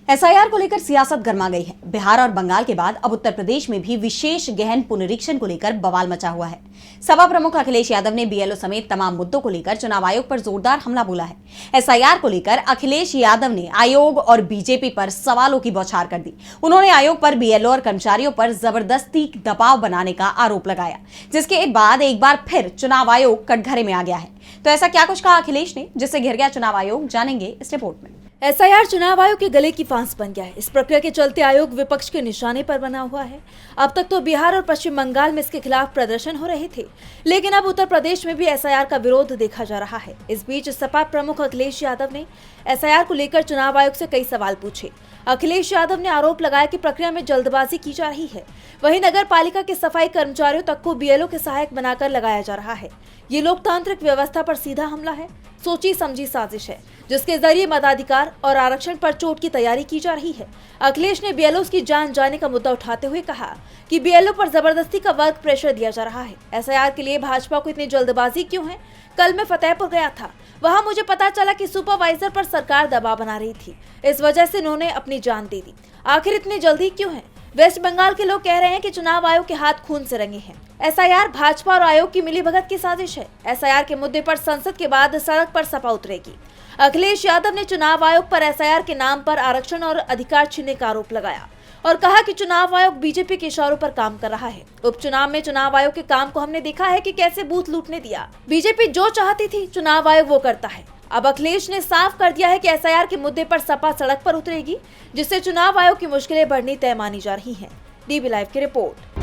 SIR को लेकर सियासत गर्मा गई है। बिहार और बंगाल के बाद अब उत्तर प्रदेश में भी विशेष गहन पुनरीक्षण को लेकर बवाल मचा हुआ है। सपा प्रमुख अखिलेश यादव ने बीएलओ समेत तमाम मुद्दों को लेकर चुनाव आयोग पर जोरदार हमला बोला है। एसआईआर को लेकर अखिलेश यादव ने आयोग और बीजेपी पर सवालों की बौछार कर दी। उन्होंने आयोग पर बीएलओ और कर्मचारियों पर जबरदस्ती दबाव बनाने का आरोप लगाया, जिसके बाद एक बार फिर चुनाव आयोग कटघरे में आ गया है। तो ऐसा क्या कुछ कहा अखिलेश ने जिससे घिर गया चुनाव आयोग, जानेंगे इस रिपोर्ट में। एसआईआर चुनाव आयोग के गले की फांस बन गया है। इस प्रक्रिया के चलते आयोग विपक्ष के निशाने पर बना हुआ है। अब तक तो बिहार और पश्चिम बंगाल में इसके खिलाफ प्रदर्शन हो रहे थे, लेकिन अब उत्तर प्रदेश में भी एसआईआर का विरोध देखा जा रहा है। इस बीच सपा प्रमुख अखिलेश यादव ने एसआईआर को लेकर चुनाव आयोग से कई सवाल पूछे। अखिलेश यादव ने आरोप लगाया कि प्रक्रिया में जल्दबाजी की जा रही है। वहीं नगर पालिका के सफाई कर्मचारियों तक को बीएलओ के सहायक बनाकर लगाया जा रहा है। ये लोकतांत्रिक व्यवस्था पर सीधा हमला है, सोची समझी साजिश है, जिसके जरिए मताधिकार और आरक्षण पर चोट की तैयारी की जा रही है। अखिलेश ने बीएलओ की जान जाने का मुद्दा उठाते हुए कहा कि बीएलओ पर जबरदस्ती का वर्क प्रेशर दिया जा रहा है। एसआईआर के लिए भाजपा को इतनी जल्दबाजी क्यों है? कल मैं फतेहपुर गया था, वहां मुझे पता चला कि सुपरवाइजर पर सरकार दबाव बना रही थी, इस वजह से उन्होंने अपनी जान दे दी। आखिर इतनी जल्दी क्यों है? वेस्ट बंगाल के लोग कह रहे हैं कि चुनाव आयोग के हाथ खून से रंगे हैं। एसआईआर भाजपा और आयोग की मिलीभगत की साजिश है। एसआईआर के मुद्दे पर संसद के बाद सड़क पर सपा उतरेगी। अखिलेश यादव ने चुनाव आयोग पर एसआईआर के नाम पर आरक्षण और अधिकार छीनने का आरोप लगाया और कहा कि चुनाव आयोग बीजेपी के इशारों पर काम कर रहा है। उपचुनाव में चुनाव आयोग के काम को हमने देखा है कि कैसे बूथ लूटने दिया। बीजेपी जो चाहती थी चुनाव आयोग वो करता है। अब अखिलेश ने साफ कर दिया है कि एसआईआर के मुद्दे पर सपा सड़क पर उतरेगी, जिससे चुनाव आयोग की मुश्किलें बढ़नी तय मानी जा रही हैं। डीबी लाइव की रिपोर्ट।